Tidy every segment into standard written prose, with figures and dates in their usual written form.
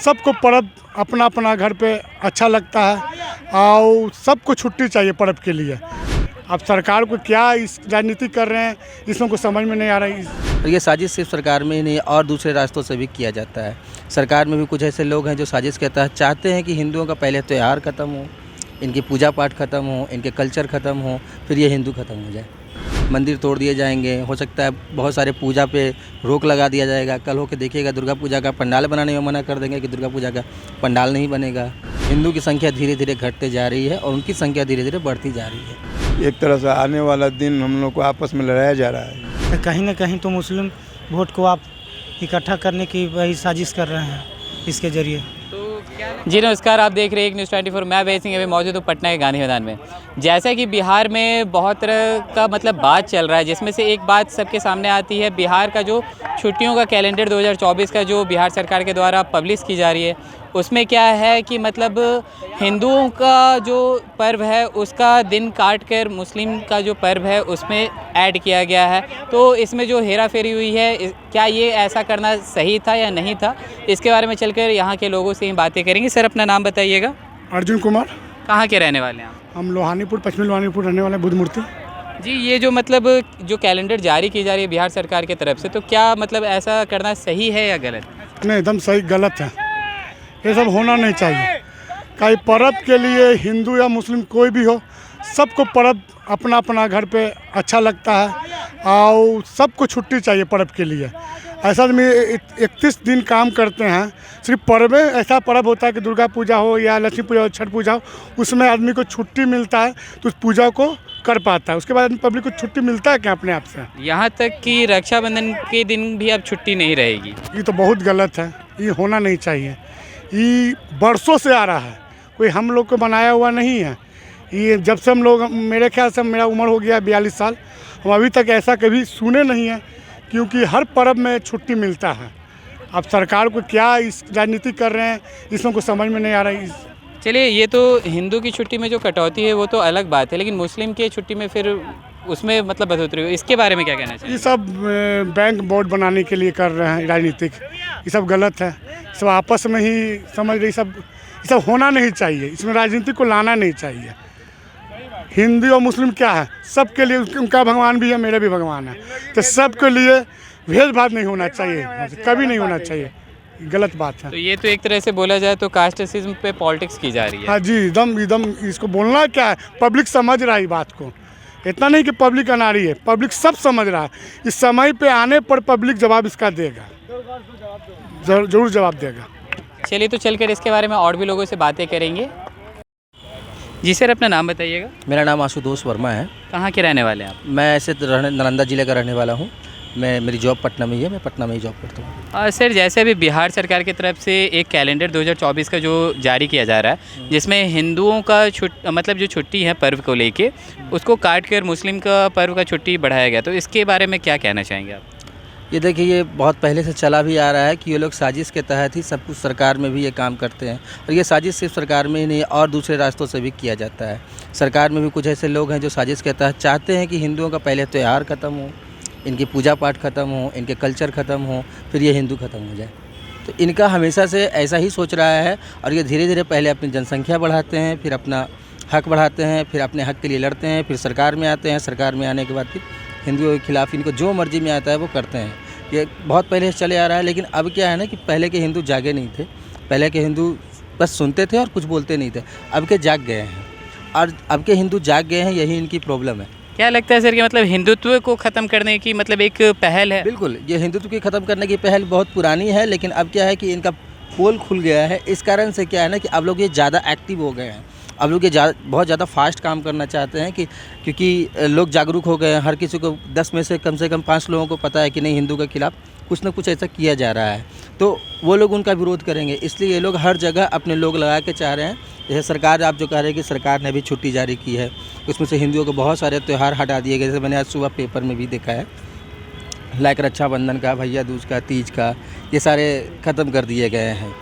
सबको पर्व अपना अपना घर पे अच्छा लगता है और सबको छुट्टी चाहिए पर्व के लिए। अब सरकार को क्या इस राजनीति कर रहे हैं इसमें कुछ समझ में नहीं आ रही। और ये साजिश सिर्फ सरकार में ही नहीं और दूसरे रास्तों से भी किया जाता है। सरकार में भी कुछ ऐसे लोग हैं जो साजिश के तहत चाहते हैं कि हिंदुओं का पहले त्यौहार ख़त्म हो, इनकी पूजा पाठ ख़त्म हो, इनके कल्चर ख़त्म हो, फिर ये हिंदू ख़त्म हो जाए। मंदिर तोड़ दिए जाएंगे, हो सकता है बहुत सारे पूजा पे रोक लगा दिया जाएगा। कल हो के देखिएगा दुर्गा पूजा का पंडाल बनाने में मना कर देंगे कि दुर्गा पूजा का पंडाल नहीं बनेगा। हिंदू की संख्या धीरे धीरे घटते जा रही है और उनकी संख्या धीरे धीरे बढ़ती जा रही है। एक तरह से आने वाला दिन हम लोग को आपस में लड़ाया जा रहा है। कहीं ना कहीं तो मुस्लिम वोट को आप इकट्ठा करने की वही साजिश कर रहे हैं इसके जरिए। जी नमस्कार, आप देख रहे हैं एक न्यूज़ 24। मैं अभय सिंह अभी मौजूद हूँ पटना के गांधी मैदान में। जैसा कि बिहार में बहुत तरह का बात चल रहा है, जिसमें से एक बात सबके सामने आती है। बिहार का जो छुट्टियों का कैलेंडर 2024 का जो बिहार सरकार के द्वारा पब्लिश की जा रही है, उसमें क्या है कि हिंदुओं का जो पर्व है उसका दिन काट कर मुस्लिम का जो पर्व है उसमें ऐड किया गया है। तो इसमें जो हेरा फेरी हुई है, क्या ये ऐसा करना सही था या नहीं था, इसके बारे में चलकर यहाँ के लोगों से ही बातें करेंगे। सर, अपना नाम बताइएगा। अर्जुन कुमार। कहाँ के रहने वाले हैं आप? हम लोहानीपुर, पश्चिमी लोहानीपुर रहने वाले बुद्ध मूर्ति। जी, ये जो जो कैलेंडर जारी की जा रही है बिहार सरकार की तरफ से, तो क्या ऐसा करना सही है या गलत? नहीं, एकदम सही, गलत है। ये सब होना नहीं चाहिए। कई पर्व के लिए हिंदू या मुस्लिम कोई भी हो, सबको पर्व अपना अपना घर पे अच्छा लगता है और सबको छुट्टी चाहिए पर्व के लिए। ऐसा में 31 दिन काम करते हैं। सिर्फ पर्व में ऐसा पर्व होता है कि दुर्गा पूजा हो या लक्ष्मी पूजा हो, छठ पूजा हो, उसमें आदमी को छुट्टी मिलता है तो उस पूजा को कर पाता है। उसके बाद पब्लिक को छुट्टी मिलता है क्या अपने आप से? यहाँ तक कि रक्षाबंधन के दिन भी अब छुट्टी नहीं रहेगी। ये तो बहुत गलत है, ये होना नहीं चाहिए। ये बरसों से आ रहा है, कोई हम लोग को बनाया हुआ नहीं है। ये जब से हम लोग, मेरे ख्याल से मेरा उम्र हो गया 42 साल, हम अभी तक ऐसा कभी सुने नहीं है, क्योंकि हर पर्व में छुट्टी मिलता है। अब सरकार को क्या इस राजनीति कर रहे हैं इसमें कुछ समझ में नहीं आ रही। चलिए, ये तो हिंदू की छुट्टी में जो कटौती है वो तो अलग बात है, लेकिन मुस्लिम की छुट्टी में फिर उसमें बढ़ोतरी हो, इसके बारे में क्या कहना चाहिए? ये सब बैंक बोर्ड बनाने के लिए कर रहे हैं राजनीतिक, ये सब गलत है। सब आपस में ही समझ रही, ये सब होना नहीं चाहिए। इसमें राजनीति को लाना नहीं चाहिए। हिंदू और मुस्लिम क्या है, सबके लिए, उनका भगवान भी है, मेरा भी भगवान है, तो सबके लिए भेदभाव नहीं होना चाहिए, कभी नहीं होना चाहिए। गलत बात है। तो ये तो एक तरह से बोला जाए तो कास्टिज्म पे पॉलिटिक्स की जा रही है। हाँ जी, एकदम इसको बोलना क्या है, पब्लिक समझ रहा है बात को। इतना नहीं कि पब्लिक अनाड़ी है, पब्लिक सब समझ रहा है। इस समय पे आने पर पब्लिक जवाब इसका देगा, जरूर जवाब देगा। चलिए, तो चलकर इसके बारे में और भी लोगों से बातें करेंगे। जी सर, अपना नाम बताइएगा। मेरा नाम आशुतोष वर्मा है। कहाँ के रहने वाले हैं आप? मैं ऐसे नालंदा ज़िले का रहने वाला हूँ। मेरी जॉब पटना में ही है, मैं पटना में ही जॉब करता हूँ। सर, जैसे अभी बिहार सरकार की तरफ से एक कैलेंडर 2024 का जो जारी किया जा रहा है, जिसमें हिंदुओं का जो छुट्टी है पर्व को लेके, उसको काट कर मुस्लिम का पर्व का छुट्टी बढ़ाया गया, तो इसके बारे में क्या कहना चाहेंगे आप? ये देखिए, ये बहुत पहले से चला भी आ रहा है कि ये लोग साजिश के तहत ही सब कुछ, सरकार में भी ये काम करते हैं। और ये साजिश सिर्फ सरकार में ही नहीं और दूसरे रास्तों से भी किया जाता है। सरकार में भी कुछ ऐसे लोग हैं जो साजिश के तहत चाहते हैं कि हिंदुओं का पहले त्यौहार ख़त्म हो, इनकी पूजा पाठ ख़त्म हो, इनके कल्चर ख़त्म हो, फिर ये हिंदू ख़त्म हो जाए। तो इनका हमेशा से ऐसा ही सोच रहा है और ये धीरे धीरे पहले अपनी जनसंख्या बढ़ाते हैं, फिर अपना हक बढ़ाते हैं, फिर अपने हक के लिए लड़ते हैं, फिर सरकार में आते हैं। सरकार में आने के बाद फिर हिंदुओं के खिलाफ इनको जो मर्जी में आता है वो करते हैं। ये बहुत पहले से चले आ रहा है। लेकिन अब क्या है ना कि पहले के हिंदू जागे नहीं थे। पहले के हिंदू बस सुनते थे और कुछ बोलते नहीं थे। अब के जाग गए हैं और अब के हिंदू जाग गए हैं, यही इनकी प्रॉब्लम है। क्या लगता है सर कि हिंदुत्व को ख़त्म करने की एक पहल है? बिल्कुल, ये हिंदुत्व की ख़त्म करने की पहल बहुत पुरानी है, लेकिन अब क्या है कि इनका पोल खुल गया है। इस कारण से क्या है ना कि अब लोग ये ज़्यादा एक्टिव हो गए हैं। अब लोग ये बहुत ज़्यादा फास्ट काम करना चाहते हैं कि क्योंकि लोग जागरूक हो गए हैं। हर किसी को 10 में से कम 5 लोगों को पता है कि नहीं, हिंदू के खिलाफ कुछ ना कुछ ऐसा किया जा रहा है, तो वो लोग उनका विरोध करेंगे। इसलिए ये लोग हर जगह अपने लोग लगा के चाह रहे हैं। जैसे सरकार, आप जो कह रहे हैं कि सरकार ने भी छुट्टी जारी की है, उसमें से हिंदुओं को बहुत सारे त्यौहार हटा दिए गए। जैसे मैंने आज सुबह पेपर में भी देखा है, लाइक रक्षाबंधन का, भैया दूज का, तीज का, ये सारे ख़त्म कर दिए गए हैं।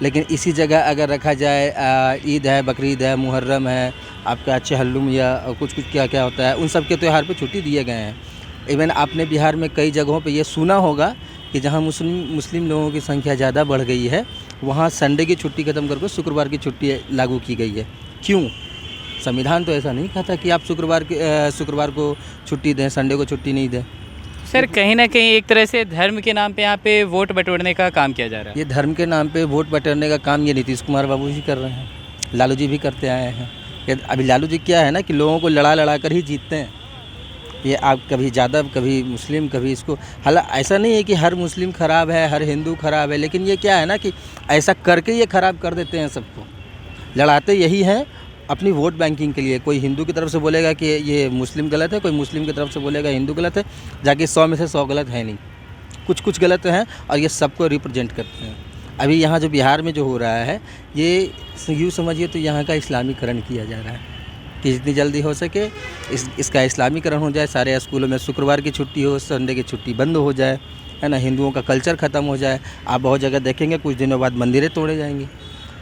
लेकिन इसी जगह अगर रखा जाए, ईद है, बकरीद है, मुहर्रम है, आपका चहल्लुम या कुछ क्या क्या होता है, उन सब के त्यौहार पे छुट्टी दिए गए हैं। इवन आपने बिहार में कई जगहों पे ये सुना होगा कि जहाँ मुस्लिम लोगों की संख्या ज़्यादा बढ़ गई है, वहाँ संडे की छुट्टी खत्म करके शुक्रवार की छुट्टी लागू की गई है। क्यों? संविधान तो ऐसा नहीं कहता कि आप शुक्रवार को छुट्टी दें, संडे को छुट्टी नहीं दें। सर कहीं ना कहीं एक तरह से धर्म के नाम पे यहाँ पे वोट बटोरने का काम किया जा रहा है। ये धर्म के नाम पे वोट बटोरने का काम ये नीतीश कुमार बाबू जी कर रहे हैं, लालू जी भी करते आए हैं। अभी लालू जी क्या है ना कि लोगों को लड़ा कर ही जीतते हैं। ये आप कभी यादव, कभी मुस्लिम, कभी इसको, हालांकि ऐसा नहीं है कि हर मुस्लिम ख़राब है, हर हिंदू ख़राब है, लेकिन ये क्या है ना कि ऐसा करके ये ख़राब कर देते हैं सबको। लड़ाते यही हैं अपनी वोट बैंकिंग के लिए। कोई हिंदू की तरफ से बोलेगा कि ये मुस्लिम गलत है, कोई मुस्लिम की तरफ से बोलेगा हिंदू गलत है, जाके 100 में से 100 गलत है नहीं, कुछ गलत हैं और ये सबको रिप्रेजेंट करते हैं। अभी यहाँ जो बिहार में जो हो रहा है, ये यूँ समझिए तो यहाँ का इस्लामीकरण किया जा रहा है कि जितनी जल्दी हो सके इसका इस्लामीकरण हो जाए। सारे स्कूलों में शुक्रवार की छुट्टी हो, संडे की छुट्टी बंद हो जाए, है ना, हिंदुओं का कल्चर ख़त्म हो जाए। आप बहुत जगह देखेंगे कुछ दिनों बाद मंदिरें तोड़े जाएंगे,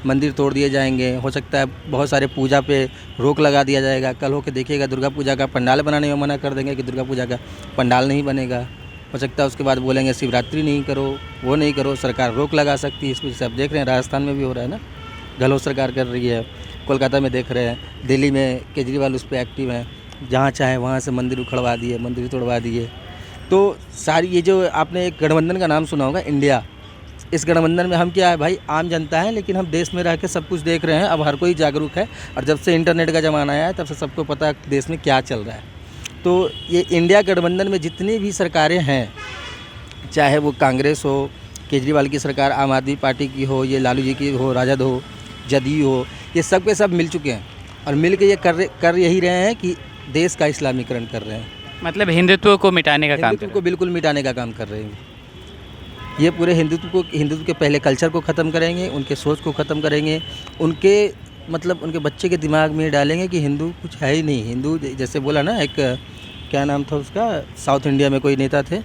मंदिर तोड़ दिए जाएंगे। हो सकता है बहुत सारे पूजा पे रोक लगा दिया जाएगा। कल हो के देखिएगा दुर्गा पूजा का पंडाल बनाने में मना कर देंगे कि दुर्गा पूजा का पंडाल नहीं बनेगा। हो सकता है उसके बाद बोलेंगे शिवरात्रि नहीं करो, वो नहीं करो, सरकार रोक लगा सकती है। इस वजह से आप देख रहे हैं राजस्थान में भी हो रहा है ना, गहलोत सरकार कर रही है, कोलकाता में देख रहे हैं, दिल्ली में केजरीवाल उस पर एक्टिव हैं, जहाँ चाहे वहाँ से मंदिर उखड़वा दिए, मंदिर तोड़वा दिए। तो सारी ये जो आपने एक गठबंधन का नाम सुना होगा इंडिया, इस गठबंधन में हम क्या है भाई, आम जनता है, लेकिन हम देश में रह के सब कुछ देख रहे हैं। अब हर कोई जागरूक है और जब से इंटरनेट का ज़माना आया है तब से सबको पता है देश में क्या चल रहा है। तो ये इंडिया गठबंधन में जितनी भी सरकारें हैं, चाहे वो कांग्रेस हो, केजरीवाल की सरकार, आम आदमी पार्टी की हो, ये लालू जी की हो, राजद हो, जदयू हो, ये सब के सब मिल चुके हैं और मिल के ये कर यही रहे हैं कि देश का इस्लामीकरण कर रहे हैं। मतलब हिंदुत्व को मिटाने का काम कर हिंदुत्व रहे को बिल्कुल मिटाने का काम कर रहे हैं। ये पूरे हिंदुत्व के पहले कल्चर को ख़त्म करेंगे, उनके सोच को ख़त्म करेंगे, उनके बच्चे के दिमाग में डालेंगे कि हिंदू कुछ है ही नहीं। हिंदू जैसे बोला ना, एक क्या नाम था उसका, साउथ इंडिया में कोई नेता थे,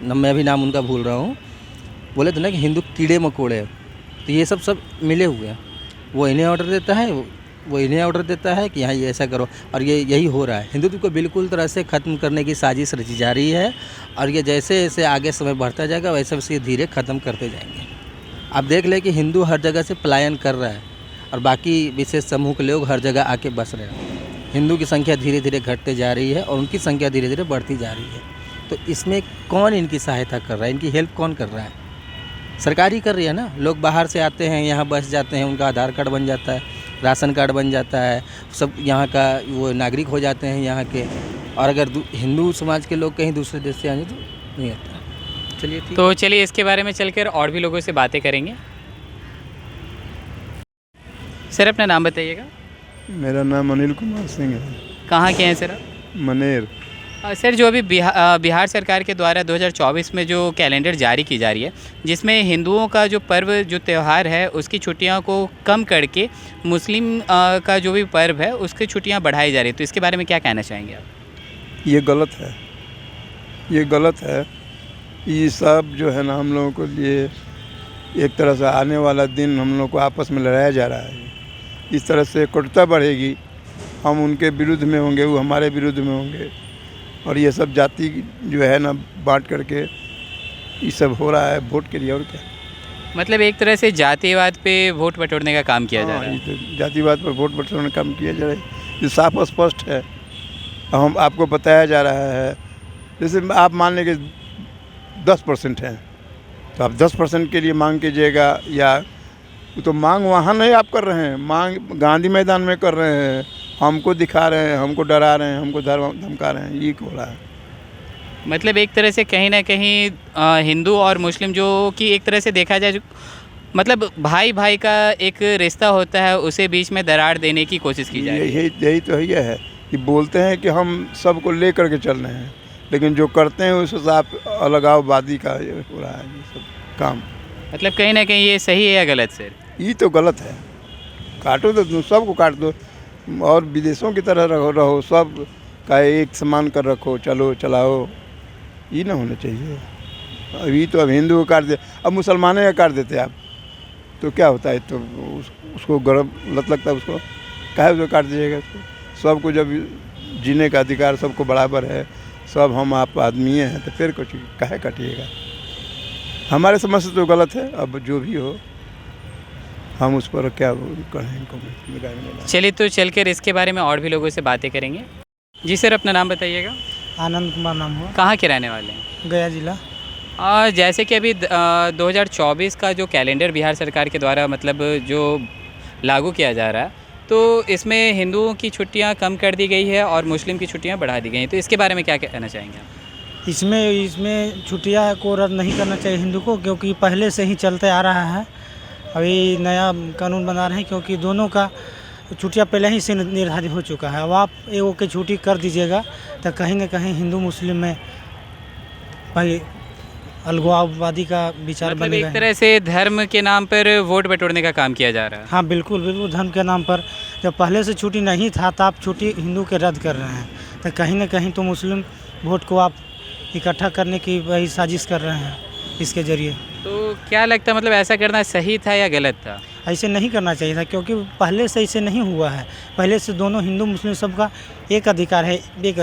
मैं भी नाम उनका भूल रहा हूँ, बोले थे ना कि हिंदू कीड़े मकोड़े। तो ये सब मिले हुए हैं। वो इन्हें ऑर्डर देता है, वो इन्हें ऑर्डर देता है कि यहाँ ये ऐसा करो, और ये यही हो रहा है। हिंदुत्व को बिल्कुल तरह से ख़त्म करने की साजिश रची जा रही है और ये जैसे जैसे आगे समय बढ़ता जाएगा वैसे वैसे धीरे ख़त्म करते जाएंगे। आप देख लें कि हिंदू हर जगह से पलायन कर रहा है और बाकी विशेष समूह के लोग हर जगह आके बस रहे हैं। हिंदू की संख्या धीरे धीरे घटते जा रही है और उनकी संख्या धीरे धीरे बढ़ती जा रही है। तो इसमें कौन इनकी सहायता कर रहा है, इनकी हेल्प कौन कर रहा है? सरकार ही कर रही है ना। लोग बाहर से आते हैं, यहाँ बस जाते हैं, उनका आधार कार्ड बन जाता है, राशन कार्ड बन जाता है, सब यहाँ का वो नागरिक हो जाते हैं यहाँ के। और अगर हिंदू समाज के लोग कहीं दूसरे देश से आए तो नहीं आता। चलिए ठीक। तो चलिए इसके बारे में चलकर और भी लोगों से बातें करेंगे। सर अपना नाम बताइएगा। मेरा नाम अनिल कुमार सिंह है। कहाँ के हैं सर आप? मनेर। सर जो अभी बिहार सरकार के द्वारा 2024 में जो कैलेंडर जारी की जा रही है, जिसमें हिंदुओं का जो पर्व, जो त्यौहार है, उसकी छुट्टियों को कम करके मुस्लिम का जो भी पर्व है उसकी छुट्टियां बढ़ाई जा रही है, तो इसके बारे में क्या कहना चाहेंगे आप? ये गलत है, ये गलत है। ये सब जो है ना हम लोगों को लिए एक तरह से आने वाला दिन हम लोग को आपस में लड़ाया जा रहा है। इस तरह से कटुता बढ़ेगी, हम उनके विरुद्ध में होंगे, वो हमारे विरुद्ध में होंगे, और ये सब जाति जो है ना बांट करके ये सब हो रहा है वोट के लिए। और क्या मतलब एक तरह से जातिवाद पे वोट बटोरने का काम किया जा रहा है। ये तो जातिवाद पर वोट बटोरने का काम किया जा रहा है। ये साफ स्पष्ट है। हम आपको बताया जा रहा है, जैसे आप मान लें कि 10% हैं तो आप 10% के लिए मांग कीजिएगा, या तो मांग वहाँ नहीं आप कर रहे हैं, मांग गांधी मैदान में कर रहे हैं, हमको दिखा रहे हैं, हमको डरा रहे हैं, हमको धमका रहे हैं। ये हो रहा है। मतलब एक तरह से कहीं ना कहीं हिंदू और मुस्लिम जो कि एक तरह से देखा जाए, मतलब भाई भाई का एक रिश्ता होता है, उसे बीच में दरार देने की कोशिश की जा रही है। यही तो ये है कि बोलते हैं कि हम सबको ले करके चल रहे हैं, लेकिन जो करते हैं उस हिसाब अलगाववादी का ये हो रहा है ये सब काम। मतलब कहीं ना कहीं ये सही है या गलत सर? ये तो गलत है। काटो तो सबको काट दो और विदेशों की तरह रहो, सब का एक समान कर रखो, चलो चलाओ, ये ना होना चाहिए। अभी तो अब हिंदू को काट दे, अब मुसलमाने का काट देते आप तो क्या होता है? तो उसको गर्व लत लगता है, उसको काहे उसको काट दीजिएगा? सबको जब जीने का अधिकार सबको बराबर है, सब हम आप आदमी हैं, तो फिर कुछ काहे काटिएगा? हमारे समझ से तो गलत है। अब जो भी हो हम उस पर क्या कहें इनको निगाह में लेना। चलिए तो चलकर इसके बारे में और भी लोगों से बातें करेंगे। जी सर, अपना नाम बताइएगा। आनंद कुमार नाम हुआ, कहाँ के रहने वाले हैं? गया जिला। जैसे कि अभी 2024 का जो कैलेंडर बिहार सरकार के द्वारा मतलब जो लागू किया जा रहा है, तो इसमें हिंदुओं की छुट्टियां कम कर दी गई है और मुस्लिम की छुट्टियां बढ़ा दी गई हैं, तो इसके बारे में क्या कहना चाहेंगे आप? इसमें छुट्टियां को रद्द नहीं करना चाहिए हिंदू को, क्योंकि पहले से ही चलते आ रहा है। अभी नया कानून बना रहे हैं, क्योंकि दोनों का छुट्टियां पहले ही से निर्धारित हो चुका है। अब आप एगो की छुट्टी कर दीजिएगा तो कहीं ना कहीं हिंदू मुस्लिम में भाई अलगाववादी का विचार मतलब बनेगा। एक तरह से धर्म के नाम पर वोट बटोरने का काम किया जा रहा है। हाँ बिल्कुल बिल्कुल, धर्म के नाम पर जब पहले से छुट्टी नहीं था तो आप छुट्टी हिंदू के रद्द कर रहे हैं, तो कहीं ना कहीं तो मुस्लिम वोट को आप इकट्ठा करने की वही साजिश कर रहे हैं इसके ज़रिए। तो क्या लगता है मतलब ऐसा करना सही था या गलत था? ऐसे नहीं करना चाहिए था, क्योंकि पहले से ऐसे नहीं हुआ है। पहले से दोनों हिंदू मुस्लिम सबका एक अधिकार है, एक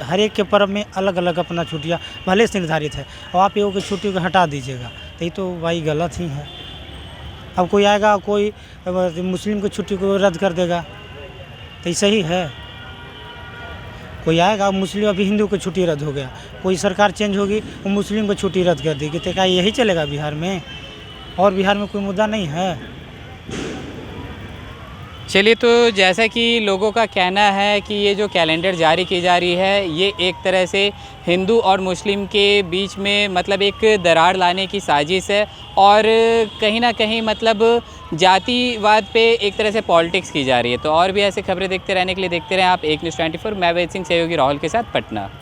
हर एक के पर्व में अलग अलग अपना छुट्टियाँ पहले से निर्धारित है, और आप एगो की छुट्टी को हटा दीजिएगा तो ये तो भाई गलत ही है। अब कोई आएगा कोई मुस्लिम की छुट्टी को रद्द कर देगा तो ये सही है? कोई आएगा मुस्लिम, अभी हिंदू की छुट्टी रद्द हो गया, कोई सरकार चेंज होगी वो मुस्लिम की छुट्टी रद्द कर देगी, तो क्या यही चलेगा बिहार में? और बिहार में कोई मुद्दा नहीं है? चलिए, तो जैसा कि लोगों का कहना है कि ये जो कैलेंडर जारी की जा रही है, ये एक तरह से हिंदू और मुस्लिम के बीच में मतलब एक दरार लाने की साजिश है, और कहीं ना कहीं मतलब जातिवाद पे एक तरह से पॉलिटिक्स की जा रही है। तो और भी ऐसे खबरें देखते रहने के लिए देखते रहें आप एक न्यूज़ 24। मैं वेद सिंह, सहयोगी राहुल के साथ, पटना।